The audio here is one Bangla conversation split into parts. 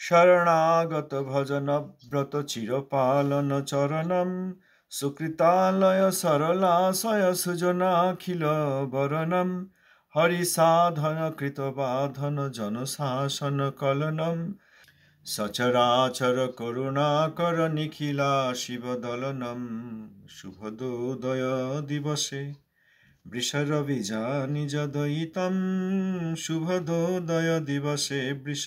শরণাগত ভজন ব্রত চিরপালন চরণম সুকৃতালয় সরলাশয় সুজনাখিল বরণম হরি সাধন কৃত বাধন জনশাসন কলনম সচরাচর করুণাকর নিখিলা শিবদলনম শুভদোদয় দিবসে বৃষরবিজা নিজ দয়িতম শুভদোদয় দিবসে বৃষ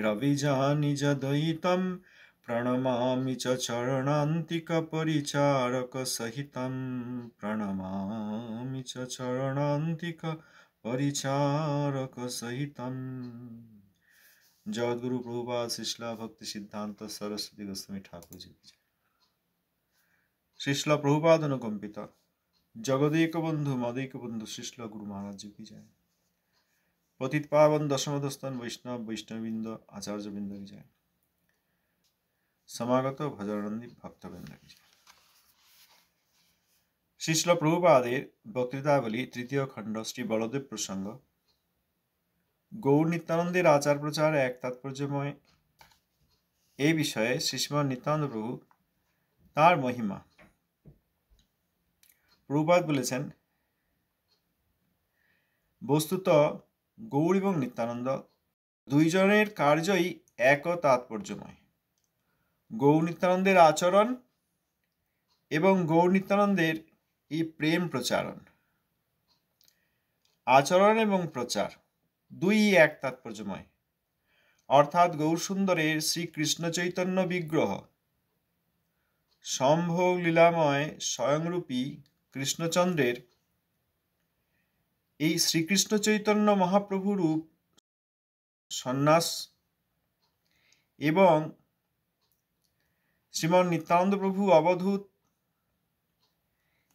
রবিজা নিজ দয়িতম প্রণমামি চ চরণান্তিক পরিচারক সহিতম প্রণমামি চ চরণান্তিক পরিচারক সহিতম। জগদ্গুরু প্রভুপাদ শ্রীশিলা ভক্তি সিদ্ধান্ত সরস্বতী গোস্বামী ঠাকুর জি কি জয়। শ্রীশিলা প্রভুপাদ অনুকম্পিত জগদেক বন্ধু মदैक বন্ধু শ্রীশিলা গুরু মহারাজ জি কি জয়। পতিত পাবন দশমদস্তন বৈষ্ণব বৈষ্ণববৃন্দ আচার্যবৃন্দ কি জয়। সমাগত ভজনানন্দী ভক্তবৃন্দ কি জয়। শ্রীশিলা প্রভুপাদের বক্তৃতাবলী তৃতীয় খণ্ড শ্রী বলদেব প্রসঙ্গ। গৌর নিত্যানন্দের আচার প্রচার এক তাৎপর্যময় এই বিষয়ে শ্রীশ্রীমান নিত্যানন্দ প্রভু তার মহিমা প্রভুপাদ বলেছেন, বস্তুত গৌর এবং নিত্যানন্দ দুইজনের কার্যই এক ও তাৎপর্যময়। গৌর নিত্যানন্দের আচরণ এবং গৌর নিত্যানন্দের এই প্রেম প্রচারণ, আচরণ এবং প্রচার দুই এক তাৎপর্যময়। অর্থাৎ গৌরসুন্দরের শ্রীকৃষ্ণ চৈতন্য বিগ্রহ সম্ভোগ লীলাময় স্বয়ংরূপী কৃষ্ণচন্দ্রের এই শ্রীকৃষ্ণ চৈতন্য মহাপ্রভু রূপ সন্ন্যাস এবং শ্রীমন নিত্যানন্দ প্রভু অবধূত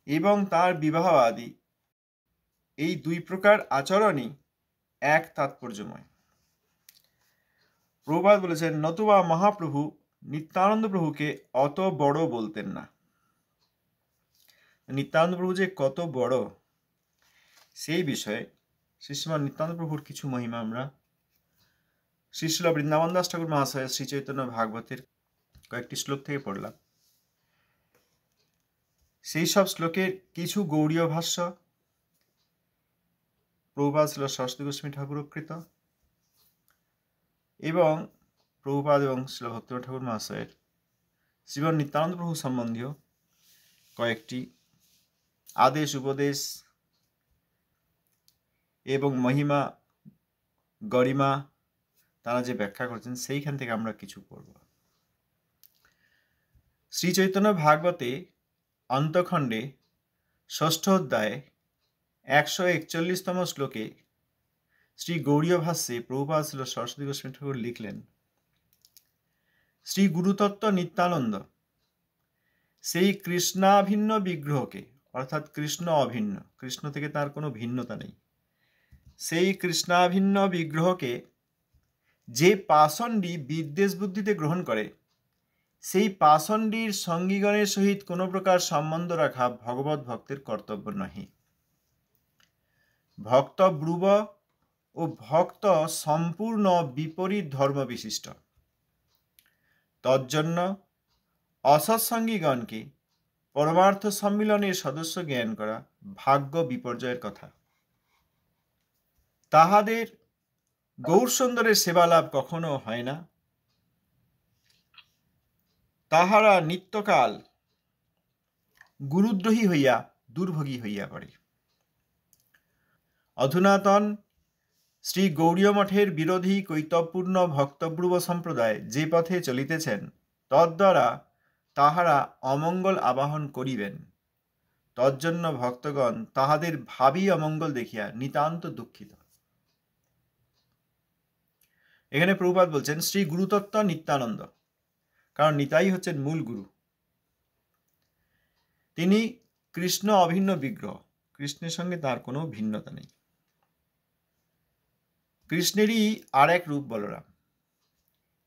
এবং তার বিবাহ আদি এই দুই প্রকার আচরণই এক তাৎপর্যময়। প্রভুপাদ বলেছেন, নতুবা মহাপ্রভু নিত্যানন্দ প্রভুকে অত বড় বলতেন না। নিত্যানন্দ প্রভু যে কত বড় সেই বিষয়ে শ্রীশ্রীমান নিত্যানন্দ প্রভুর কিছু মহিমা আমরা শ্রীশিল বৃন্দাবন দাস ঠাকুর মহাশয় শ্রী চৈতন্য ভাগবতের কয়েকটি শ্লোক থেকে পড়লাম। সেই সব শ্লোকের কিছু গৌড়ীয় ভাষ্য প্রভুপাদ ছিল সরস্বতী গোস্বামী ঠাকুরকৃত এবং প্রভুপাদ এবং শিল ভক্তিনাথ ঠাকুর মহাশয়ের শ্রীমন নিত্যানন্দ প্রভু সম্বন্ধীয় কয়েকটি আদেশ উপদেশ এবং মহিমা গরিমা তারা যে ব্যাখ্যা করেছেন সেইখান থেকে আমরা কিছু পড়ব। শ্রী চৈতন্য ভাগবতে অন্তখণ্ডে ষষ্ঠ অধ্যায়ে 141তম শ্লোকে শ্রী গৌড়ীয় ভাষ্যে প্রভুপাদ ছিল সরস্বতী গোস্বামী ঠাকুর লিখলেন, শ্রী গুরুতত্ত্ব নিত্যানন্দ সেই কৃষ্ণাভিন্ন বিগ্রহকে, অর্থাৎ কৃষ্ণ অভিন্ন, কৃষ্ণ থেকে তার কোনো ভিন্নতা নেই, সেই কৃষ্ণাভিন্ন বিগ্রহকে যে পাষণ্ডী বিদ্বেষ বুদ্ধিতে গ্রহণ করে, সেই পাষণ্ডীর সঙ্গীগণের সহিত কোনো প্রকার সম্বন্ধ রাখা ভগবত ভক্তের কর্তব্য নহে। ভক্ত ব্রুব ও ভক্ত সম্পূর্ণ বিপরীত ধর্ম বিশিষ্ট, তজ্জন্য অসৎসঙ্গীগণকে পরমার্থ সম্মিলনের সদস্য জ্ঞান করা ভাগ্য বিপর্যয়ের কথা। তাহাদের গৌরসুন্দরের সেবা লাভ কখনো হয় না। তাহারা নিত্যকাল গুরুদ্রোহী হইয়া দুর্ভোগী হইয়া পড়ে। অধুনাতন শ্রী গৌড়ীয় মঠের বিরোধী কৈতবপূর্ণ ভক্তব্রুব সম্প্রদায় যে পথে চলিতেছেন, তদ্দ্বারা তাহারা অমঙ্গল আবাহন করিবেন। তজ্জন্য ভক্তগণ তাহাদের ভাবী অমঙ্গল দেখিয়া নিতান্ত দুঃখিত। এখানে প্রভুপাদ বলছেন শ্রী গুরুতত্ত্ব নিত্যানন্দ, কারণ নিতাই হচ্ছেন মূল গুরু। তিনি কৃষ্ণ অভিন্ন বিগ্রহ, কৃষ্ণের সঙ্গে তার কোনো ভিন্নতা নেই। কৃষ্ণেরই আর এক রূপ বলরাম।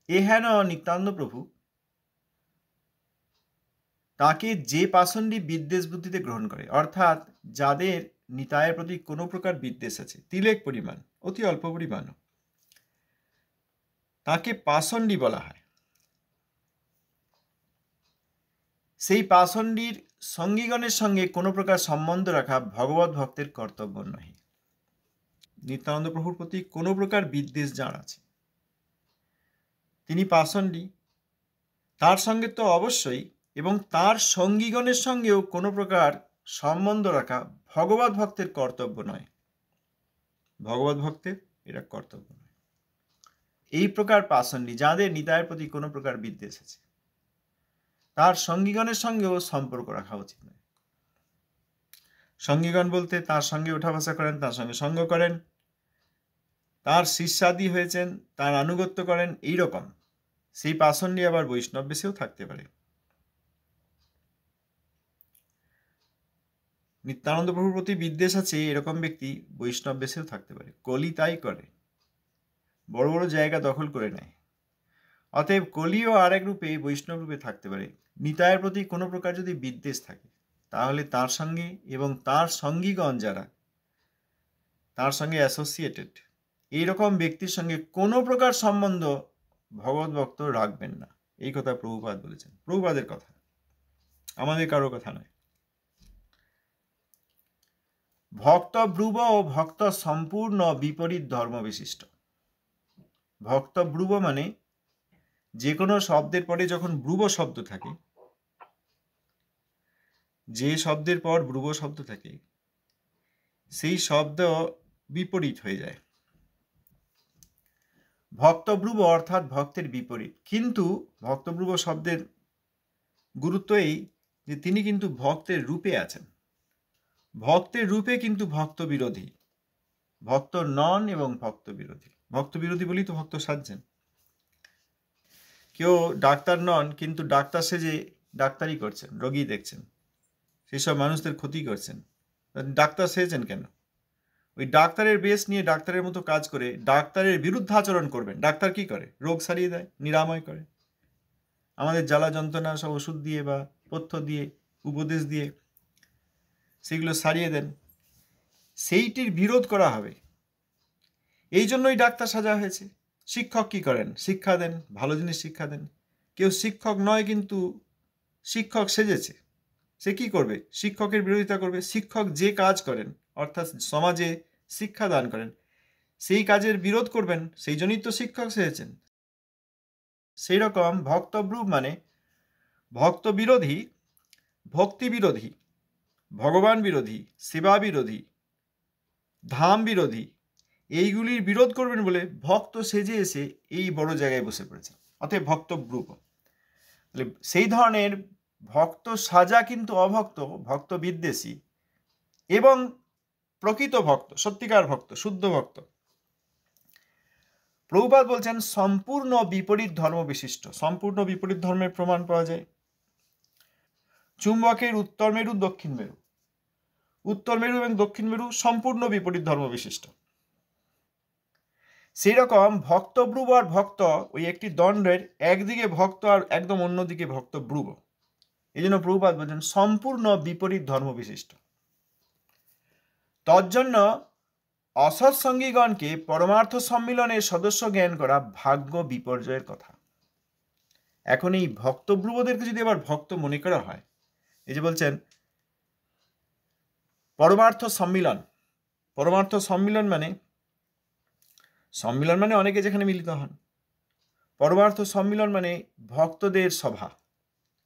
এহেন নিত্যানন্দ প্রভু তাকে যে পাষণ্ডী বিদ্বেষ বুদ্ধিতে গ্রহণ করে, অর্থাৎ যাদের নিতায়ের প্রতি কোনো প্রকার বিদ্বেষ আছে, তিলেক পরিমাণ, অতি অল্প পরিমাণ, তাকে পাষণ্ডী বলা হয়। সেই পাষণ্ডীর সঙ্গীগণের সঙ্গে কোনো প্রকার সম্বন্ধ রাখা ভগবত ভক্তের কর্তব্য নয়। নিত্যানন্দ প্রভুর প্রতি কোনো প্রকার বিদ্বেষ যার আছে, তিনি পাষণ্ডী, তার সঙ্গে তো অবশ্যই, এবং তার সঙ্গীগণের সঙ্গেও কোনো প্রকার সম্বন্ধ রাখা ভগবত ভক্তের কর্তব্য নয়। ভগবত ভক্তের এটা কর্তব্য নয়। এই প্রকার পাষণ্ডী, যাদের নিতাইয়ের প্রতি কোনো প্রকার বিদ্বেষ আছে, তার সঙ্গীগণের সঙ্গেও সম্পর্ক রাখা উচিত নয়। সঙ্গীগণ বলতে তার সঙ্গে ওঠা বসা করেন, তার সঙ্গে সঙ্গ করেন, তার শিষ্যাদি হয়েছেন, তার আনুগত্য করেন, এইরকম সেই পাষণ্ডী আবার বৈষ্ণব বেশেও থাকতে পারে। নিত্যানন্দ প্রভুর প্রতি বিদ্বেষ আছে এরকম ব্যক্তি বৈষ্ণব বেশেও থাকতে পারে। কলি তাই করে, বড় বড় জায়গা দখল করে নেয়। অতএব কলিও আরেক রূপে বৈষ্ণব রূপে থাকতে পারে। নিতাইয়ের প্রতি কোনো প্রকার যদি বিদ্বেষ থাকে, তাহলে তার সঙ্গে এবং তার সঙ্গীগণ যারা তার সঙ্গে অ্যাসোসিয়েটেড, এইরকম ব্যক্তির সঙ্গে কোনো প্রকার সম্বন্ধ ভগবত ভক্ত রাখবেন না। এই কথা প্রভুপাদ বলেছেন, প্রভুপাদের কথা, আমাদের কারো কথা নয়। ভক্ত ব্রুব ও ভক্ত সম্পূর্ণ বিপরীত ধর্ম বিশিষ্ট। ভক্ত ব্রুব মানে যে কোনো শব্দের পরে যখন ব্রুব শব্দ থাকে, যে শব্দের পর ব্রুব শব্দ থাকে, সেই শব্দ বিপরীত হয়ে যায়। ভক্তব্রুব অর্থাৎ ভক্তের বিপরীত। কিন্তু ভক্তব্রুব শব্দের গুরুত্ব এই যে তিনি কিন্তু ভক্তের রূপে আছেন। ভক্তের রূপে কিন্তু ভক্ত বিরোধী, ভক্ত নন এবং ভক্ত বিরোধী। ভক্ত বিরোধী বলেই তো ভক্ত সাজছেন। কেউ ডাক্তার নন কিন্তু ডাক্তার সেজে ডাক্তারি করছেন, রোগী দেখছেন, সেসব মানুষদের ক্ষতি করছেন। ডাক্তার সেজেছেন কেন? ওই ডাক্তারের বেশ নিয়ে ডাক্তারের মতো কাজ করে ডাক্তারের বিরুদ্ধাচরণ করবেন। ডাক্তার কি করে? রোগ সারিয়ে দেয়, নিরাময় করে। আমাদের জ্বালা যন্ত্রণা সব ওষুধ দিয়ে বা পথ্য দিয়ে, উপদেশ দিয়ে সেগুলো সারিয়ে দেন। সেইটির বিরোধ করা হবে, এই জন্যই ডাক্তার সাজা হয়েছে। শিক্ষক কি করেন? শিক্ষা দেন, ভালো জিনিস শিক্ষা দেন। কেউ শিক্ষক নয় কিন্তু শিক্ষক সেজেছে, সে কি করবে? শিক্ষকের বিরোধিতা করবে। শিক্ষক যে কাজ করেন, অর্থাৎ সমাজে শিক্ষা দান করেন, সেই কাজের বিরোধ করবেন, সেই জন্যই তো শিক্ষক সেজেছেন। সেই রকম ভক্তব্রুব মানে ভক্ত বিরোধী, ভক্তি বিরোধী, ভগবান বিরোধী, সেবা বিরোধী, ধাম বিরোধী, এইগুলির বিরোধ করবেন বলে ভক্ত সেজে এসে এই বড় জায়গায় বসে পড়েছে। অতএব ভক্তব্রুব। সেই ধরনের ভক্ত সাজা কিন্তু অভক্ত, ভক্ত বিদ্বেষী এবং প্রকৃত ভক্ত, সত্যিকার ভক্ত, শুদ্ধ ভক্ত। প্রভুপাদ বলছেন সম্পূর্ণ বিপরীত ধর্ম বিশিষ্ট। সম্পূর্ণ বিপরীত ধর্মের প্রমাণ পাওয়া যায় চুম্বকের উত্তর মেরু, দক্ষিণ মেরু। উত্তর মেরু এবং দক্ষিণ মেরু সম্পূর্ণ বিপরীত ধর্ম বিশিষ্ট। সেই রকম ভক্তব্রুব আর ভক্ত ওই একটি দণ্ডের একদিকে ভক্ত আর একদম অন্যদিকে ভক্তব্রুব। এই জন্য প্রভুপাদ বলছেন সম্পূর্ণ বিপরীত ধর্ম বিশিষ্ট। তজ্জন্য অসৎসঙ্গীগণকে পরমার্থ সম্মিলনের সদস্য জ্ঞান করা ভাগ্য বিপর্যয়ের কথা। এখন এই ভক্তব্রুবদেরকে যদি আবার ভক্ত মনে করা হয়, এই যে বলছেন পরমার্থ সম্মিলন। পরমার্থ সম্মিলন মানে, সম্মিলন মানে অনেকে যেখানে মিলিত হন। পরমার্থ সম্মিলন মানে ভক্তদের সভা।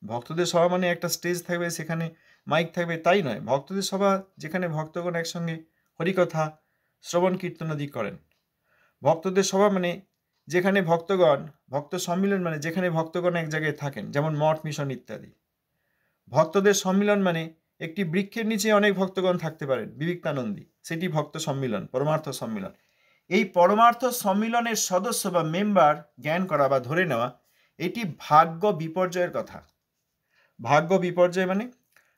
ভক্তদের সভা মানে একটা স্টেজ থাকবে, সেখানে মাইক থাকবে, তাই নয়। ভক্তদের সভা যেখানে ভক্তগণ একসঙ্গে হরিকথা শ্রবণ কীর্তনাদি করেন। ভক্তদের সভা মানে যেখানে ভক্তগণ, ভক্ত সম্মিলন মানে যেখানে ভক্তগণ এক জায়গায় থাকেন, যেমন মঠ মিশন ইত্যাদি। ভক্তদের সম্মিলন মানে একটি বৃক্ষের নিচে অনেক ভক্তগণ থাকতে পারেন, বিবিক্তানন্দী, সেটি ভক্ত সম্মিলন, পরমার্থ সম্মিলন। এই পরমার্থ সম্মিলনের সদস্য বা মেম্বার জ্ঞান করা বা ধরে নেওয়া, এটি ভাগ্য বিপর্যয়ের কথা। ভাগ্য বিপর্যয় মানে,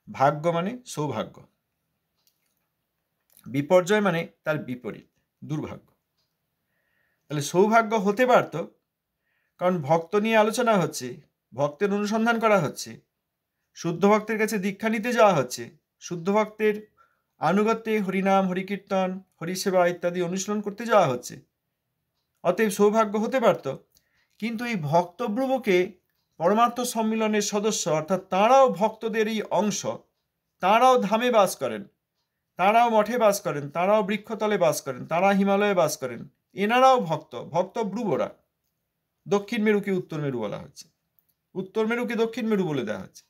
ভাগ্য মানে সৌভাগ্য, বিপর্যয় মানে তার বিপরীত, দুর্ভাগ্য। তাহলে সৌভাগ্য হতে পারত, কারণ ভক্ত নিয়ে আলোচনা হচ্ছে, ভক্তের অনুসন্ধান করা হচ্ছে, শুদ্ধ ভক্তের কাছে দীক্ষা নিতে যাওয়া হচ্ছে, শুদ্ধ ভক্তের আনুগত্যে হরিনাম, হরিকীর্তন, হরিসেবা ইত্যাদি অনুশীলন করতে যাওয়া হচ্ছে। অতএব সৌভাগ্য হতে পারত, কিন্তু এই ভক্তব্রুবকে পরমার্থ সম্মিলনের সদস্য, অর্থাৎ তাঁরাও ভক্তদেরই অংশ, তাঁরাও ধামে বাস করেন, তাঁরাও মঠে বাস করেন, তাঁরাও বৃক্ষতলে বাস করেন, তাঁরা হিমালয়ে বাস করেন, এনারাও ভক্তব্রুবরা। দক্ষিণ মেরুকে উত্তর মেরু বলা হচ্ছে, উত্তর মেরুকে দক্ষিণ মেরু বলে দেওয়া হচ্ছে।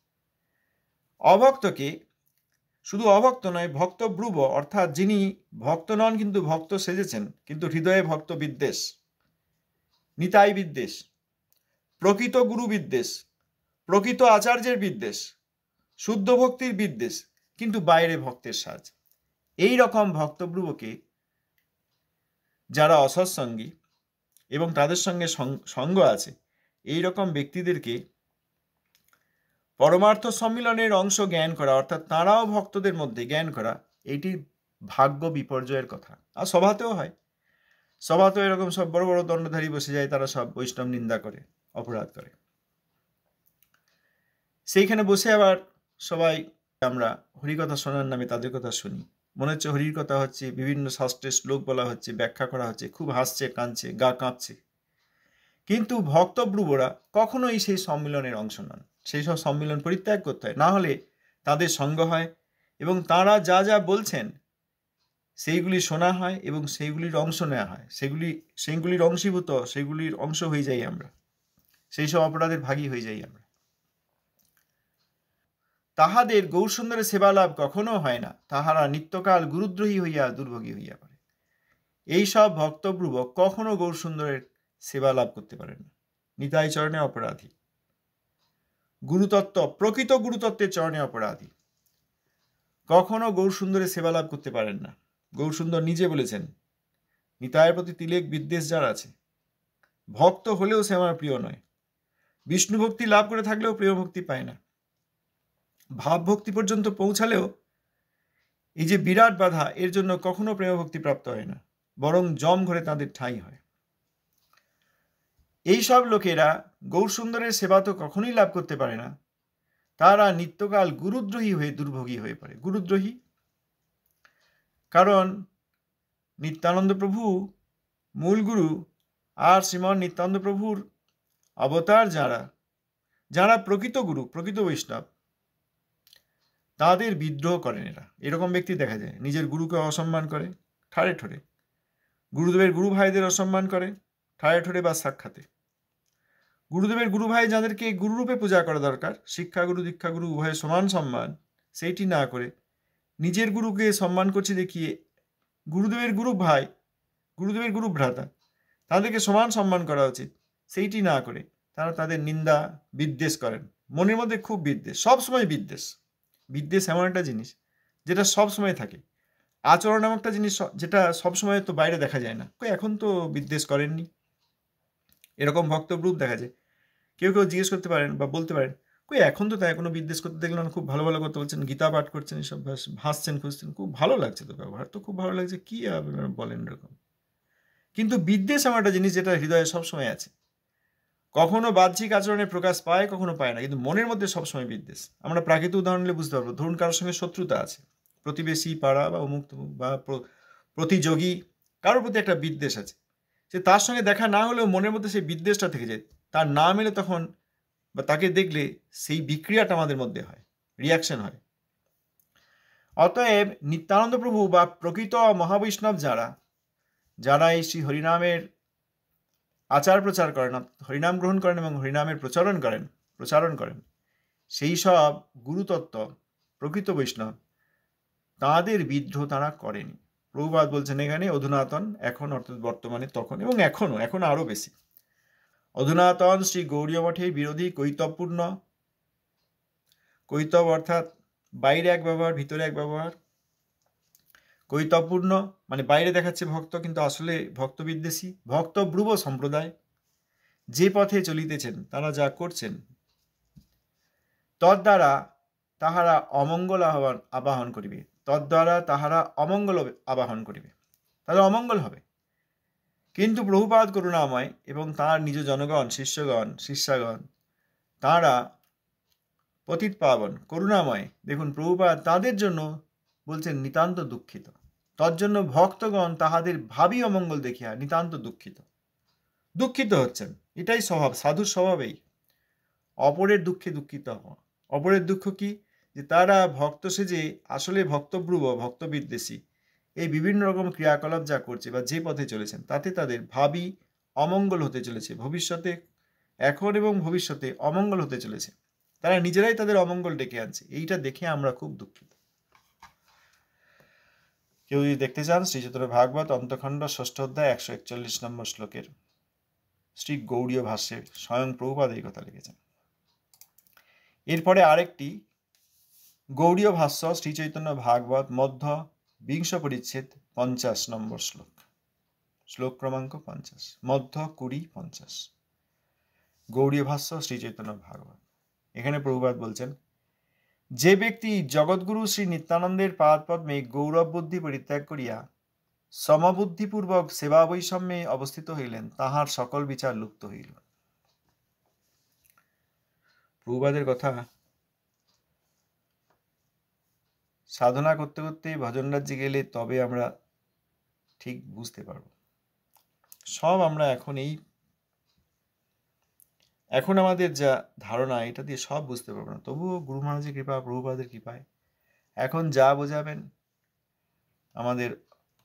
অভক্তকে শুধু অভক্ত নয়, ভক্তব্রুব অর্থাৎ যিনি ভক্ত নন কিন্তু ভক্ত সেজেছেন, কিন্তু হৃদয়ে ভক্ত বিদ্বেষ, নিতাই বিদ্বেষ, প্রকৃত গুরু বিদ্বেষ, প্রকৃত আচার্যের বিদ্বেষ, শুদ্ধ ভক্তির বিদ্বেষ, কিন্তু বাইরে ভক্তের সাজ। এই রকম ভক্তব্রুবকে যারা অসৎসঙ্গী এবং তাদের সঙ্গে সঙ্গ আছে, এই রকম ব্যক্তিদেরকে পরমার্থ সম্মিলনের অংশ জ্ঞান করা, অর্থাৎ তাঁরাও ভক্তদের মধ্যে জ্ঞান করা, এইটি ভাগ্য বিপর্যয়ের কথা। আর সভাতেও হয়, সভাতেও এরকম সব বড় বড় দণ্ডধারী বসে যায়, তারা সব বৈষ্ণব নিন্দা করে, অপরাধ করে। সেইখানে বসে আবার সবাই আমরা হরিকথা শোনার নামে তাদের কথা শুনি, মনে হচ্ছে হরির কথা হচ্ছে, বিভিন্ন শাস্ত্রের শ্লোক বলা হচ্ছে, ব্যাখ্যা করা হচ্ছে, খুব হাসছে, কাঁদছে, গা কাঁপছে। কিন্তু ভক্তব্রুবরা কখনোই সেই সম্মিলনের অংশ নন। সেই সব সম্মিলন পরিত্যাগ করতে হয়, না হলে তাদের সঙ্গ হয় এবং তাঁরা যা যা বলছেন সেইগুলি শোনা হয় এবং সেইগুলির অংশ নেওয়া হয়, সেইগুলির অংশীভূত, সেগুলির অংশ হয়ে যাই আমরা, সেই সব অপরাধের ভাগী হয়ে যাই আমরা। তাহাদের গৌরসুন্দরের সেবা লাভ কখনো হয় না, তাহারা নিত্যকাল গুরুদ্রোহী হইয়া দুর্ভোগী হইয়া পড়ে। এইসব ভক্তব্রুব কখনো গৌরসুন্দরের সেবা লাভ করতে পারেন না, নিতাই চরণে অপরাধী, গুরুতত্ত্ব, প্রকৃত গুরুতত্ত্বের চরণে অপরাধী, কখনো গৌরসুন্দরের সেবা লাভ করতে পারেন না। গৌরসুন্দর নিজে বলেছেন, নিতাইয়ের প্রতি তিলেক বিদ্বেষ যার আছে, ভক্ত হলেও সে আমার প্রিয় নয়, বিষ্ণু ভক্তি লাভ করে থাকলেও প্রিয় ভক্তি পায় না, ভাব ভক্তি পর্যন্ত পৌঁছালেও এই যে বিরাট বাধা, এর জন্য কখনো প্রেম ভক্তি প্রাপ্ত হয় না, বরং জম ঘরে তাদের ঠাঁই হয়। এই সব লোকেরা গৌরসুন্দরের সেবা তো কখনোই লাভ করতে পারে না, তারা নিত্যকাল গুরুদ্রোহী হয়ে দুর্ভোগী হয়ে পড়ে। গুরুদ্রোহী কারণ নিত্যানন্দ প্রভু মূল গুরু, আর শ্রীমান নিত্যানন্দ প্রভুর অবতার যারা প্রকৃত গুরু, প্রকৃত বৈষ্ণব, তাদের বিদ্রোহ করেন এরা। এরকম ব্যক্তি দেখা যায় নিজের গুরুকে অসম্মান করে ঠাড়ে ঠোড়ে, গুরুদেবের গুরু ভাইদের অসম্মান করে ঠাড়ে ঠোড়ে বা সাক্ষাতে। গুরুদেবের গুরু ভাই যাদেরকে গুরুরূপে পূজা করা দরকার, শিক্ষাগুরু দীক্ষাগুরু উভয় সমান সম্মান, সেইটি না করে নিজের গুরুকে সম্মান করছে দেখিয়ে গুরুদেবের গুরু ভাই, গুরুদেবের গুরু ভ্রাতা, তাদেরকে সমান সম্মান করা উচিত, সেইটি না করে তারা তাদের নিন্দা বিদ্বেষ করেন। মনের মধ্যে খুব বিদ্বেষ, সবসময় বিদ্বেষ। বিদ্বেষ এমন একটা জিনিস যেটা সবসময় থাকে, আচরণ এমন একটা জিনিস যেটা সবসময় তো বাইরে দেখা যায় না। এখন তো বিদ্বেষ করেননি, এরকম ভক্তব্রুপ দেখা যায়। কেউ কেউ জিজ্ঞেস করতে পারেন বা বলতে পারেন, এখন তো তাই কোনো বিদ্বেষ করতে দেখলাম, খুব ভালো ভালো কথা বলছেন, গীতা পাঠ করছেন, এসব হাসছেন খুঁজছেন, খুব ভালো লাগছে, তো ব্যবহার তো খুব ভালো লাগছে, কি বলেন এরকম। কিন্তু বিদ্বেষ এমন একটা জিনিস যেটা হৃদয়ে সবসময় আছে, কখনো বাহ্যিক আচরণে প্রকাশ পায়, কখনো পায় না, কিন্তু মনের মধ্যে সবসময় বিদ্বেষ। আমরা প্রাকৃতিক উদাহরণ নিলে বুঝতে পারবো। ধরুন কারোর সঙ্গে শত্রুতা আছে, প্রতিবেশী, পাড়া বা অমুক বা প্রতিযোগী, কারোর প্রতি একটা বিদ্বেষ আছে, সে তার সঙ্গে দেখা না হলেও মনের মধ্যে সেই বিদ্বেষটা থেকে যায়, তার নাম এলে তখন বা তাকে দেখলে সেই বিক্রিয়াটা আমাদের মধ্যে হয়, রিয়াকশন হয়। অতএব নিত্যানন্দ প্রভু বা প্রকৃত মহাবৈষ্ণব যারা এই শ্রী হরিনামের আচার প্রচার করেন, হরিনাম গ্রহণ করেন এবং হরিনামের প্রচারণ করেন, সেই সব গুরুতত্ত্ব প্রকৃত বৈষ্ণব, তাদের বিদ্রোহ তারা করেনি। প্রভুপাদ বলছেন এখানে, অধুনাতন, এখন অর্থাৎ বর্তমানে, তখন এবং এখন আরো বেশি। অধুনাতন শ্রী গৌড়ীয় মঠের বিরোধী কৈতবপূর্ণ, কৈতব অর্থাৎ বাইরে এক ব্যবহার, ভিতরে এক ব্যবহার, কৈতবপূর্ণ মানে বাইরে দেখাচ্ছে ভক্ত কিন্তু আসলে ভক্ত বিদ্বেষী, ভক্তব্রুব সম্প্রদায় যে পথে চলিতেছেন, তারা যা করছেন তদ্বারা তাহারা অমঙ্গল আবাহন করিবে, তাদের অমঙ্গল হবে। কিন্তু প্রভুপাদ করুণাময় এবং তাঁর নিজ জনগণ, শিষ্যাগণ তাঁরা পতিত পাবন, করুণাময়। দেখুন প্রভুপাদ তাদের জন্য বলছেন নিতান্ত দুঃখিত, তজ্জন্য ভক্তগণ তাহাদের ভাবী অমঙ্গল দেখিয়া নিতান্ত দুঃখিত। দুঃখিত হচ্ছেন। এটাই স্বভাব, সাধুর স্বভাবেই অপরের দুঃখে দুঃখিত হওয়া। অপরের দুঃখ কি? যে তারা ভক্ত সেজে আসলে ভক্তব্রুব, ভক্তবিদ্বেষী এই বিভিন্ন রকম ক্রিয়াকলাপ যা করছে বা যে পথে চলেছেন, তাতে তাদের ভাবী অমঙ্গল হতে চলেছে, ভবিষ্যতে, এখন এবং ভবিষ্যতে অমঙ্গল হতে চলেছে। তারা নিজেরাই তাদের অমঙ্গল ডেকে আনছে। এইটা দেখে আমরা খুব দুঃখিত। কেউ যদি দেখতে চান, শ্রী চৈতন্য ভাগবত অন্তখণ্ড 6ষ্ঠ অধ্যায় 141 নম্বর শ্লোকের শ্রী গৌড়ীয় ভাষ্যে স্বয়ং প্রভুপাদ এই কথা লিখেছেন। এরপরে আরেকটি গৌড়ীয় ভাষ্য, শ্রী চৈতন্য ভাগবত মধ্য 20 পরিচ্ছেদ 50 নম্বর শ্লোক, শ্লোক ক্রমাঙ্ক 50, মধ্য 20-50, গৌড়ীয় ভাষ্য শ্রী চৈতন্য ভাগবত। এখানে প্রভুপাদ বলছেন, যে ব্যক্তি জগৎগুরু শ্রী নিত্যানন্দের পাদপদ্মে গৌরব বুদ্ধি পরিত্যাগ করিয়া সমবুদ্ধিপূর্বক সেবা বৈষম্যে অবস্থিত হইলেন, তাহার সকল বিচার লুপ্ত হইল। প্রভুপাদের কথা সাধনা করতে করতে ভজন রাজ্যে গেলে তবে আমরা ঠিক বুঝতে পারব। সব আমরা এখন আমাদের যা ধারণা, এটা দিয়ে সব বুঝতে পারবো না। তবুও গুরু মহারাজের কৃপা, প্রভুপাদের কৃপায় এখন যা বোঝাবেন আমাদের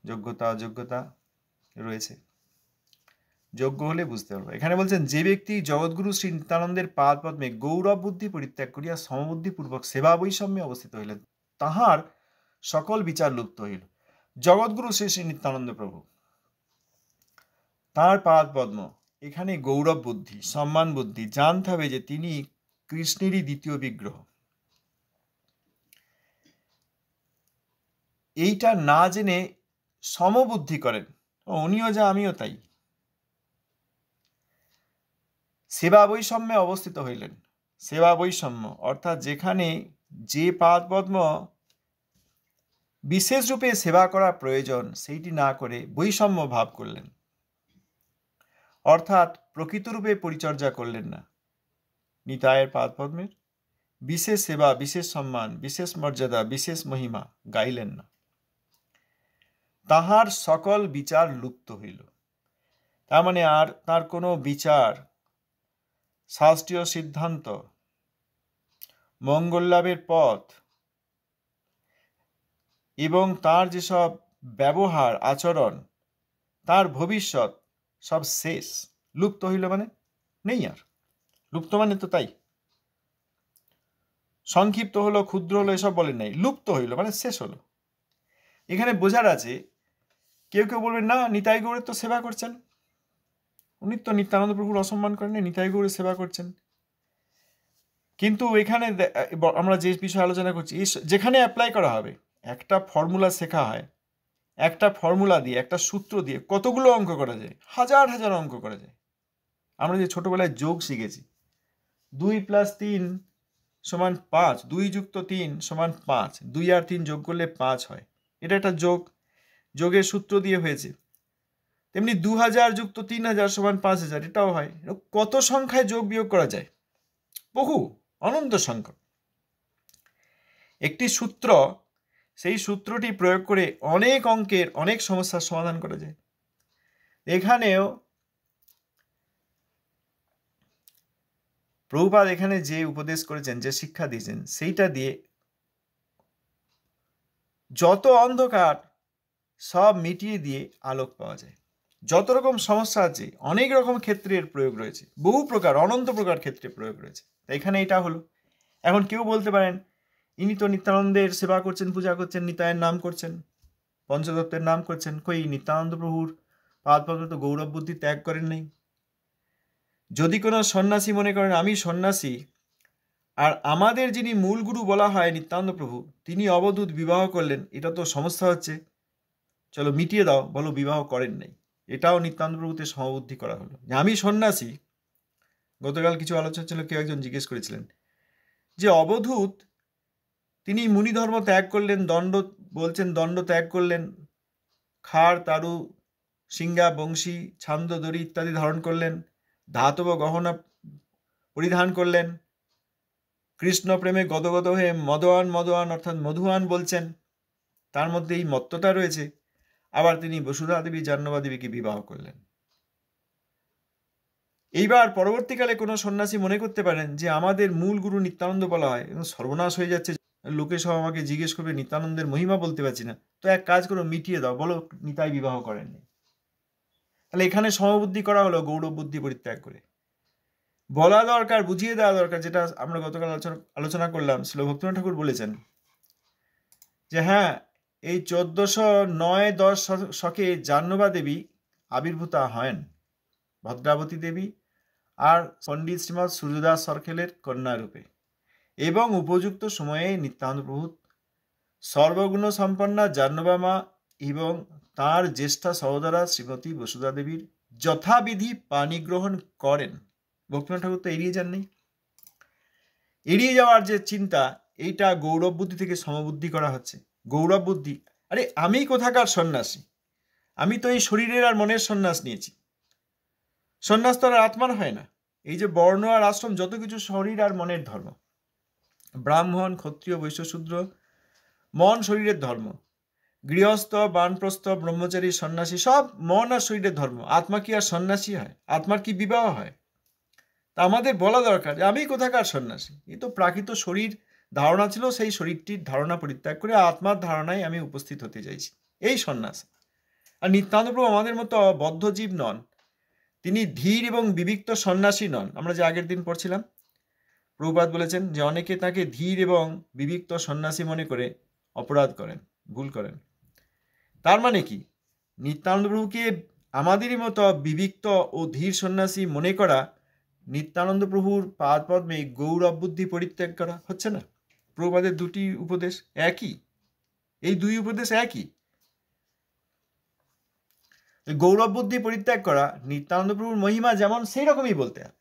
যোগ্যতা অযোগ্যতা রয়েছে, যোগ্য হলে বুঝতে পারবো। এখানে বলছেন, যে ব্যক্তি জগৎগুরু শ্রী নিত্যানন্দের পাদপদ্মে গৌরব বুদ্ধি পরিত্যাগ করিয়া সমবুদ্ধিপূর্বক সেবা বৈষম্যে অবস্থিত হইলেন, তাহার সকল বিচার লুপ্ত হইল। জগৎগুরু শ্রী শ্রী নিত্যানন্দ প্রভু, তাঁর পাদপদ্ম, এখানে গৌরব বুদ্ধি, সম্মান বুদ্ধি, জানতে হবে যে তিনি কৃষ্ণেরই দ্বিতীয় বিগ্রহ। এইটা না জেনে সমবুদ্ধি করেন, উনিও যা আমিও তাই, সেবা বৈষম্যে অবস্থিত হইলেন। সেবা বৈষম্য অর্থাৎ যেখানে যে পাদপদ্ম বিশেষ রূপে সেবা করা প্রয়োজন সেইটি না করে বৈষম্য ভাব করলেন, অর্থাৎ প্রকৃত রূপে পরিচর্যা করলেন না। নিতায়ের পাদপদ্মের বিশেষ সেবা, বিশেষ সম্মান, বিশেষ মর্যাদা, বিশেষ মহিমা গাইলেন না, তাহার সকল বিচার লুপ্ত হইল। তার মানে আর তার কোনো বিচার, শাস্ত্রীয় সিদ্ধান্ত, মঙ্গল লাভের পথ এবং তার যেসব ব্যবহার আচরণ, তার ভবিষ্যৎ সব শেষ, লুপ্ত হইল, মানে নেই আর। লুপ্ত মানে তো তাই, সংক্ষিপ্ত হলো, ক্ষুদ্র হলো, এসব বলেন নাই, লুপ্ত হইল মানে শেষ হলো। এখানে বোঝার আছে, কেউ কেউ বলবেন না, নিতাই গৌড়ের তো সেবা করছেন, উনি তো নিত্যানন্দ প্রভুর অসম্মান করেন, নিতাই গৌড়ের সেবা করছেন। কিন্তু এখানে আমরা যে বিষয়ে আলোচনা করছি, যেখানে অ্যাপ্লাই করা হবে, একটা ফর্মুলা শেখা হয়, একটা ফর্মুলা দিয়ে, একটা সূত্র দিয়ে কতগুলো অঙ্ক করা যায়, হাজার হাজার অঙ্ক করা যায়। আমরা যে ছোটবেলায় যোগ শিখেছি, 2 + 3 = 5, 2 + 3 = 5, 2 আর 3 যোগ করলে 5 হয়, এটা একটা যোগ, যোগের সূত্র দিয়ে হয়েছে। তেমনি 2000 + 3000 = 5000, এটাও হয়। কত সংখ্যায় যোগ বিয়োগ করা যায়, বহু, অনন্ত সংখ্যক। একটি সূত্র, সেই সূত্রটি প্রয়োগ করে অনেক অঙ্কের, অনেক সমস্যার সমাধান করা যায়। এখানেও প্রভুপাদ এখানে যে উপদেশ করেছেন, যে শিক্ষা দিয়েছেন, সেইটা দিয়ে যত অন্ধকার সব মিটিয়ে দিয়ে আলোক পাওয়া যায়। যত রকম সমস্যা আছে, অনেক রকম ক্ষেত্রের প্রয়োগ রয়েছে, বহু প্রকার, অনন্ত প্রকার ক্ষেত্রে প্রয়োগ রয়েছে। এখানে এটা হলো। এখন কেউ বলতে পারেন, ইনি তো নিত্যানন্দের সেবা করছেন, পূজা করছেন, নিতায়ের নাম করছেন, পঞ্চদত্তের নাম করছেন, কই নিত্যানন্দ প্রভুর পাদপদ্ম তো গৌরব বুদ্ধি ত্যাগ করেন নাই। যদি কোনো সন্ন্যাসী মনে করেন আমি সন্ন্যাসী, আর আমাদের যিনি মূল গুরু বলা হয় নিত্যানন্দ প্রভু, তিনি অবধূত বিবাহ করলেন, এটা তো সমস্যা হচ্ছে, চলো মিটিয়ে দাও, বলো বিবাহ করেন নাই। এটাও নিত্যানন্দ প্রভুতে সমবুদ্ধি করা হলো যে আমি সন্ন্যাসী। গতকাল কিছু আলোচনা ছিল, কেউ একজন জিজ্ঞেস করেছিলেন যে অবধূত তিনি মুনি ধর্ম ত্যাগ করলেন, দণ্ড বলছেন, দণ্ড ত্যাগ করলেন, খাড়, তারু, সিঙ্গা, বংশী, ছান্দ, দড়ি ইত্যাদি ধারণ করলেন, ধাতব গহনা পরিধান করলেন, কৃষ্ণ প্রেমে গদগদ হয়ে মদোয়ান মদোয়ান অর্থাৎ মধুয়ান বলছেন, তার মধ্যে এই মত্ততা রয়েছে। আবার তিনি বসুধা দেবী, জাহ্নবী দেবীকে বিবাহ করলেন। এইবার পরবর্তীকালে কোনো সন্ন্যাসী মনে করতে পারেন যে আমাদের মূল গুরু নিত্যানন্দ বলা হয়, এবং সর্বনাশ হয়ে যাচ্ছে, লোকে সব আমাকে জিজ্ঞেস করবে নিত্যানন্দের মহিমা বলতে পারছি না, তো এক কাজ করো, মিটিয়ে দাও, বলো নিতাই বিবাহ করেননি। তাহলে এখানে সমবুদ্ধি করা হলো গৌরব বুদ্ধি পরিত্যাগ করে। বলা দরকার, বুঝিয়ে দেওয়া দরকার, যেটা আমরা গতকাল আলোচনা করলাম। শ্রীল ভক্তিনাথ ঠাকুর বলেছেন যে হ্যাঁ, এই 1409-10 শকে জাহ্নবা দেবী আবির্ভূতা হন, ভদ্রাবতী দেবী আর পণ্ডিত শ্রীমৎ সূর্যদাস সরখেলের কন্যা রূপে, এবং উপযুক্ত সময়ে নিত্যানন্দ প্রভু সর্বগুণ সম্পন্না জাহ্নবা মা এবং তাঁর জ্যেষ্ঠা সহোদরা শ্রীমতী বসুধা দেবীর যথাবিধি পানি গ্রহণ করেন। ভক্তিনাথ ঠাকুর তো এড়িয়ে যাননি। এড়িয়ে যাওয়ার যে চিন্তা, এইটা গৌরব বুদ্ধি থেকে সমবুদ্ধি করা হচ্ছে। গৌরব বুদ্ধি, আরে আমি কোথাকার সন্ন্যাসী, আমি তো এই শরীরের আর মনের সন্ন্যাস নিয়েছি। সন্ন্যাস তো আর আত্মার হয় না। এই যে বর্ণ আর আশ্রম যত কিছু শরীর আর মনের ধর্ম, ব্রাহ্মণ ক্ষত্রিয় বৈশ্য শূদ্র, মন শরীরের ধর্ম, গৃহস্থ বানপ্রস্থ ব্রহ্মচারী সন্ন্যাসী, সব মন আর শরীরের ধর্ম। আত্মা কি আর সন্ন্যাসী হয়? আত্মার কি বিবাহ হয়? তা আমাদের বলা দরকার যে আমি কোথাকার সন্ন্যাসী, এই তো প্রাকৃত শরীর ধারণা ছিল, সেই শরীরটির ধারণা পরিত্যাগ করে আত্মার ধারণায় আমি উপস্থিত হতে চাইছি, এই সন্ন্যাস। আর নিত্যানন্দ প্রভু আমাদের মতো বদ্ধ জীব নন, তিনি ধীর এবং বিবিক্ত সন্ন্যাসী নন। আমরা যে আগের দিন পড়ছিলাম, প্রভুপাদ বলেছেন যে অনেকে তাকে ধীর এবং বিবিক্ত সন্ন্যাসী মনে করে অপরাধ করেন, ভুল করেন। তার মানে কি, নিত্যানন্দ প্রভুকে আমাদেরই মতো বিবিক্ত ও ধীর সন্ন্যাসী মনে করা নিত্যানন্দ প্রভুর পাদ পদ্মে গৌরব বুদ্ধি পরিত্যাগ করা হচ্ছে না? প্রভুপাদের দুটি উপদেশ একই, এই দুই উপদেশ একই। গৌরব বুদ্ধি পরিত্যাগ করা নিত্যানন্দ প্রভুর মহিমা যেমন সেই রকমই বলতে হবে,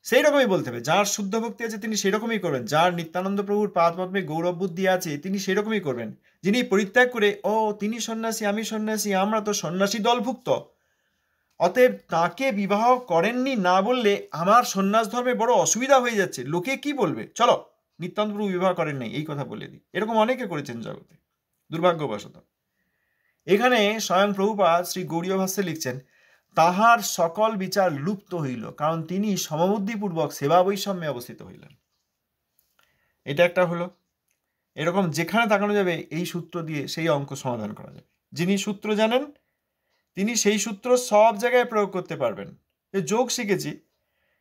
সেই রকমই বলতে হবে। যার শুদ্ধ ভক্তি আছে তিনি সেই রকমই করবেন, যার নিত্যানন্দ প্রভুর পাদ পদ্মে গৌরব বুদ্ধি আছে তিনি সেই রকমই করবেন। যিনি পরিত্যাগ করে ও তিনি সন্ন্যাসী আমি সন্ন্যাসী, আমরা তো সন্ন্যাসী দলভুক্ত, অতএব তাকে বিবাহ করেননি না বললে আমার সন্ন্যাস ধর্মে বড় অসুবিধা হয়ে যাচ্ছে, লোকে কি বলবে, চলো নিত্যানন্দ প্রভু বিবাহ করেন নাই এই কথা বলে দিই। এরকম অনেকে করেছেন জগতে, দুর্ভাগ্যবশত। এখানে স্বয়ং প্রভুপাদ শ্রী গৌড়ীয় ভাষ্যে লিখছেন, তাহার সকল বিচার লুপ্ত হইল, কারণ তিনি সমবুদ্ধিপূর্বক সেবা বৈষম্যে অবস্থিত হইলেন। এটা একটা হলো। এরকম যেখানে তাকানো যাবে এই সূত্র দিয়ে সেই অঙ্ক সমাধান করা যাবে। যিনি সূত্র জানেন তিনি সেই সূত্র সব জায়গায় প্রয়োগ করতে পারবেন। যোগ শিখেছি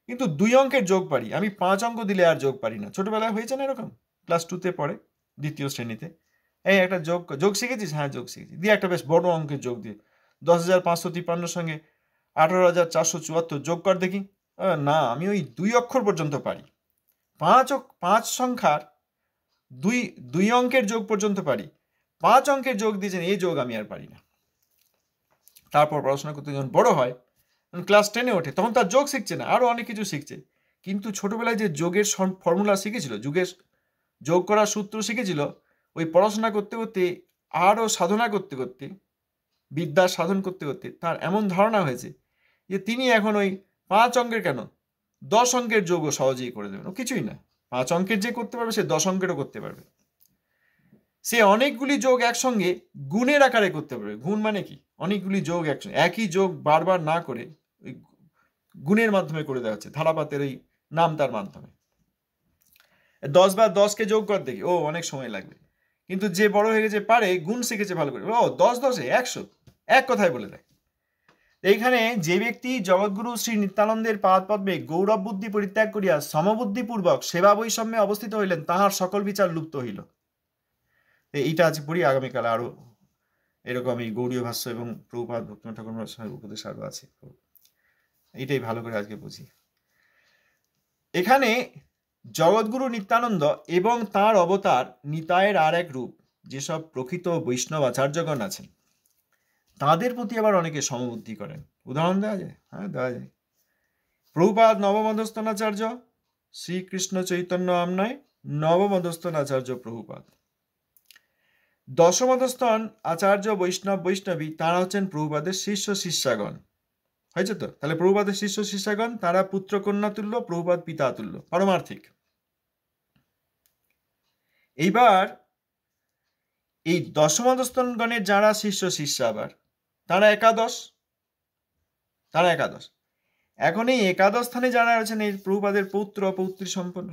কিন্তু 2 অঙ্কের যোগ পারি, আমি 5 অঙ্ক দিলে আর যোগ পারি না। ছোটবেলায় হয়েছে না এরকম, ক্লাস 2তে পড়ে, 2য় শ্রেণীতে, এই একটা যোগ শিখেছিস? হ্যাঁ যোগ শিখেছি, দিয়ে একটা বেশ বড় অঙ্কের যোগ দিয়ে 10,553 সঙ্গে 18,474 যোগ কর দেখি। না, আমি ওই 2 অক্ষর পর্যন্ত পারি। 5 সংখ্যার 2 অঙ্কের যোগ পর্যন্ত পারি, 5 অঙ্কের যোগ দিয়েছেন এই যোগ আমি আর পারি না। তারপর পড়াশোনা করতে যখন বড় হয়, ক্লাস 10-এ ওঠে, তখন তার যোগ শিখছে না, আরও অনেক কিছু শিখছে। কিন্তু ছোটবেলায় যে যোগের ফর্মুলা শিখেছিল, যোগ করার সূত্র শিখেছিল, ওই পড়াশোনা করতে করতে আরও সাধনা করতে করতে, বিদ্যা সাধন করতে করতে তার এমন ধারণা হয়েছে যে তিনি এখন ওই 5 অঙ্কের কেন 10 অঙ্কের যোগও সহজেই করে দেবেন। ও কিছুই না, 5 অঙ্কের যে করতে পারবে সে 10 অঙ্কেরও করতে পারবে। সে অনেকগুলি যোগ একসঙ্গে গুণের আকারে করতে পারবে। গুণ মানে কি? অনেকগুলি যোগ একসঙ্গে, একই যোগ বারবার না করে ওই গুণের মাধ্যমে করে দেওয়া হচ্ছে, ধারাপাতের ওই নামতার মাধ্যমে। 10 বার 10কে যোগ কর দেখি, ও অনেক সময় লাগবে। কিন্তু যে বড় হয়ে গেছে, পারে, গুণ শিখেছে ভালো করে, ও 10 10-এ 100, এক কথায় বলে দেয়। এইখানে যে ব্যক্তি জগৎগুরু শ্রী নিত্যানন্দের পাদ পদ্মে গৌরব বুদ্ধি পরিত্যাগ করিয়া সমবুদ্ধিপূর্বক সেবা বৈষম্যে অবস্থিত হইলেন, তাহার সকল বিচার লুপ্ত হইল। এইটা আজ পড়ি, আগামীকাল আরো এরকম এই গৌড়ীয় ভাষ্য এবং প্রভুপাদ ভক্তিনাথ ঠাকুর উপদেশ আরো আছে। এইটাই ভালো করে আজকে বুঝি। এখানে জগৎগুরু নিত্যানন্দ এবং তাঁর অবতার নিতায়ের আর এক রূপ যেসব প্রকৃত বৈষ্ণব আচার্যগণ আছেন তাদের প্রতি আবার অনেকে সমবুদ্ধি করেন। উদাহরণ দেওয়া যায়? হ্যাঁ, দেওয়া যায়। প্রভুপাদ নবমধস্তনাচার্য, শ্রীকৃষ্ণ চৈতন্য আমনায় নবমধস্তন আচার্য প্রভুপাদ। দশমধস্তন আচার্য বৈষ্ণবী তারা হচ্ছেন প্রভুপাদের শিষ্য শিষ্যাগণ। হয়েছে তো? তাহলে প্রভুপাদের শিষ্য শিষ্যাগণ তারা পুত্র কন্যা তুল্য, প্রভুপাদ পিতা তুল্য, পারমার্থিক। এইবার এই দশমধস্তনগণের যারা শিষ্য শিষ্যা, আবার তারা একাদশ। এখন এই একাদশ স্থানে যারা আছেন এই প্রভুপাদের পৌত্র পৌত্রী সম্পন্ন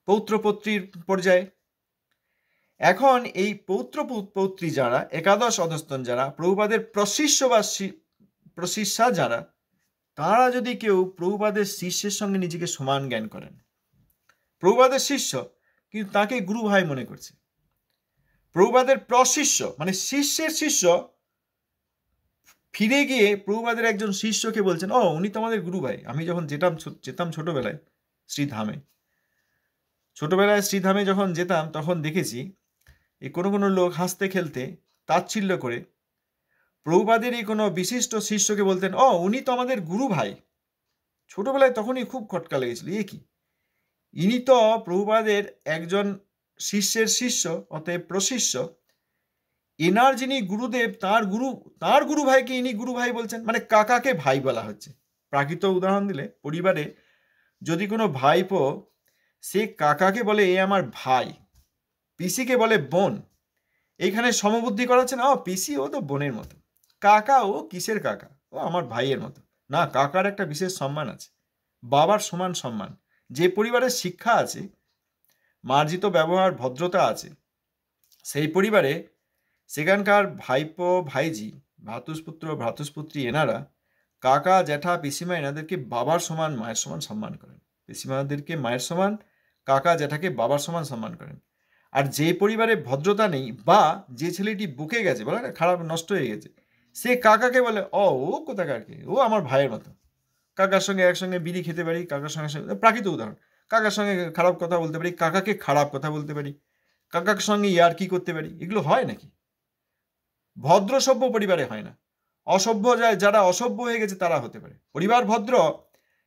পৌত্রপৌত্রীর পর্যায়ে, এখন এই পৌত্রী যারা একাদশ অধস্তন যারা প্রভুপাদের প্রশিষ্য বা প্রশিষ্যা যারা, তারা যদি কেউ প্রভুপাদের শিষ্যের সঙ্গে নিজেকে সমান জ্ঞান করেন, প্রভুপাদের শিষ্য কিন্তু তাকে গুরু ভাই মনে করছে, প্রভুপাদের প্রশিষ্য মানে শিষ্যের শিষ্য ফিরে গিয়ে প্রভুপাদের একজন শিষ্যকে বলছেন, ও উনি তো আমাদের গুরু ভাই। আমি যখন যেতাম ছোটবেলায় শ্রীধামে যখন যেতাম তখন দেখেছি এই কোনো লোক হাসতে খেলতে তাচ্ছিল্য করে প্রভুপাদের এই কোনো বিশিষ্ট শিষ্যকে বলতেন, ও উনি তো আমাদের গুরু ভাই। ছোটবেলায় তখনই খুব খটকা লেগেছিল, এ কি, ইনি তো প্রভুপাদের একজন শিষ্যের শিষ্য, অতএব প্রশিষ্য, এনার যিনি গুরুদেব তার গুরু ভাইকে ইনি গুরু ভাই বলছেন, মানে কাকাকে ভাই বলা হচ্ছে। প্রাকৃত উদাহরণ দিলে, পরিবারে যদি কোনো ভাইপো সে কাকাকে বলে এ আমার ভাই, পিসিকে বলে বোন, এইখানে সমবুদ্ধি করাচ্ছেন, পিসি ও তো বোনের মতো, কাকা ও কিসের কাকা, ও আমার ভাইয়ের মতো। না, কাকার একটা বিশেষ সম্মান আছে, বাবার সমান সম্মান। যে পরিবারের শিক্ষা আছে, মার্জিত ব্যবহার, ভদ্রতা আছে, সেই পরিবারে সেখানকার ভাইপো ভাইজি, ভ্রাতুষ্পুত্র ভ্রাতুষ্পুত্রী এনারা কাকা জ্যাঠা পিসিমা এনাদেরকে বাবার সমান মায়ের সমান সম্মান করেন, পিসিমাদেরকে মায়ের সমান, কাকা জ্যাঠাকে বাবার সমান সম্মান করেন। আর যে পরিবারে ভদ্রতা নেই বা যে ছেলেটি বুকে গেছে, বলে না খারাপ নষ্ট হয়ে গেছে, সে কাকাকে বলে ও কোথাকারকে, ও আমার ভাইয়ের মতো, কাকার সঙ্গে একসঙ্গে বিড়ি খেতে পারি, কাকার সঙ্গে প্রাকৃত উদাহরণ, কাকার সঙ্গে খারাপ কথা বলতে পারি, কাকাকে খারাপ কথা বলতে পারি, কাকার সঙ্গে ইয়ার কি করতে পারি, এগুলো হয় নাকি? ভদ্র সভ্য পরিবারে হয় না। অসভ্য যারা অসভ্য হয়ে গেছে তারা হতে পারে। পরিবার ভদ্র,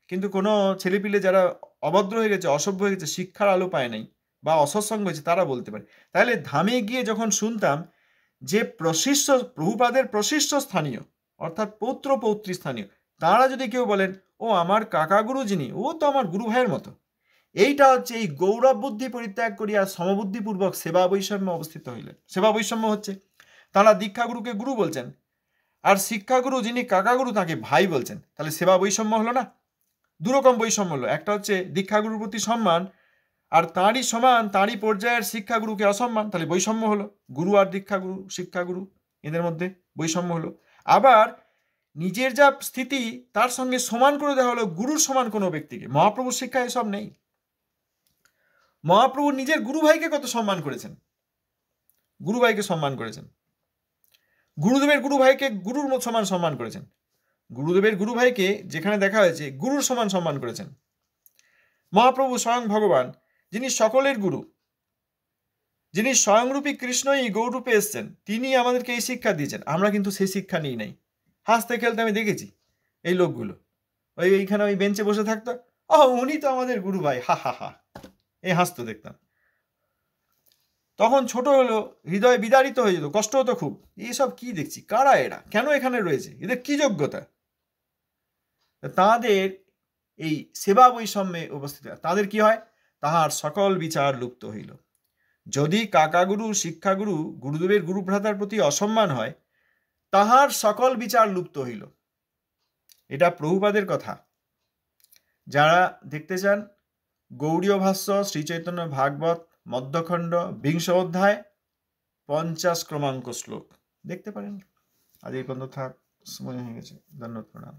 কিন্তু কোনো ছেলেপিলে যারা অভদ্র হয়ে গেছে, অসভ্য হয়ে গেছে, শিক্ষার আলো পায় নাই বা অসৎসঙ্গ হয়েছে, তারা বলতে পারে। তাহলে ধামে গিয়ে যখন শুনতাম যে প্রভুপাদের প্রশিষ্য স্থানীয় অর্থাৎ পৌত্র পৌত্রী স্থানীয়, তারা যদি কেউ বলেন ও আমার কাকা গুরু যিনি, ও তো আমার গুরু ভাইয়ের মতো, এইটা হচ্ছে এই গৌরব বুদ্ধি পরিত্যাগ করিয়া সমবুদ্ধিপূর্বক সেবা বৈষম্য অবস্থিত হইলেন। সেবা বৈষম্য হচ্ছে, তারা দীক্ষাগুরুকে গুরু বলছেন, আর শিক্ষাগুরু যিনি কাকাগুরু তাকে ভাই বলছেন, তাহলে সেবা বৈষম্য হলো না? দুরকম বৈষম্য হলো। একটা হচ্ছে দীক্ষাগুরুর প্রতি সম্মান, আর তাঁরই সমান তাঁরই পর্যায়ের শিক্ষাগুরুকে অসম্মান, তাহলে বৈষম্য হলো। গুরু আর দীক্ষাগুরু শিক্ষাগুরু এদের মধ্যে বৈষম্য হলো। আবার নিজের যা স্থিতি তার সঙ্গে সমান করে দেওয়া হলো গুরুর সমান কোনো ব্যক্তিকে। মহাপ্রভুর শিক্ষা এসব নেই। মহাপ্রভু নিজের গুরু ভাইকে কত সম্মান করেছেন, গুরু ভাইকে সম্মান করেছেন, গুরুদেবের গুরু ভাইকে গুরুর সমান সম্মান করেছেন, গুরুদেবের গুরু ভাইকে যেখানে দেখা হয়েছে গুরুর সমান সম্মান করেছেন। মহাপ্রভু স্বয়ং ভগবান, যিনি সকলের গুরু, যিনি স্বয়ংরূপী কৃষ্ণই গৌরূপে এসছেন, তিনি আমাদেরকে এই শিক্ষা দিয়েছেন। আমরা কিন্তু সেই শিক্ষা নিই নাই। হাসতে খেলতে আমি দেখেছি এই লোকগুলো এইখানে ওই বেঞ্চে বসে থাকতো, উনি তো আমাদের গুরু ভাই, হা হা হা, এই হাসতো দেখতাম। তখন ছোট হলো, হৃদয় বিদারিত হয়ে যেত, কষ্ট হতো খুব, এইসব কি দেখছি, কারা এরা, কেন এখানে রয়েছে, এদের কি যোগ্যতা? তাদের এই সেবা বৈষম্যে উপস্থিত, তাদের কি হয়, তাহার সকল বিচার লুপ্ত হইল। যদি কাকাগুরু শিক্ষাগুরু গুরুদেবের গুরু ভ্রাতার প্রতি অসম্মান হয়, তাহার সকল বিচার লুপ্ত হইল। এটা প্রভুপাদের কথা। যারা দেখতে চান, গৌড়ীয় ভাষ্য শ্রীচৈতন্য ভাগবত মধ্যখণ্ড 20 অধ্যায় 50 ক্রমাঙ্ক শ্লোক দেখতে পারেন। আজ এই পর্যন্ত থাক, সময় হয়ে গেছে। ধন্যবাদ, প্রণাম।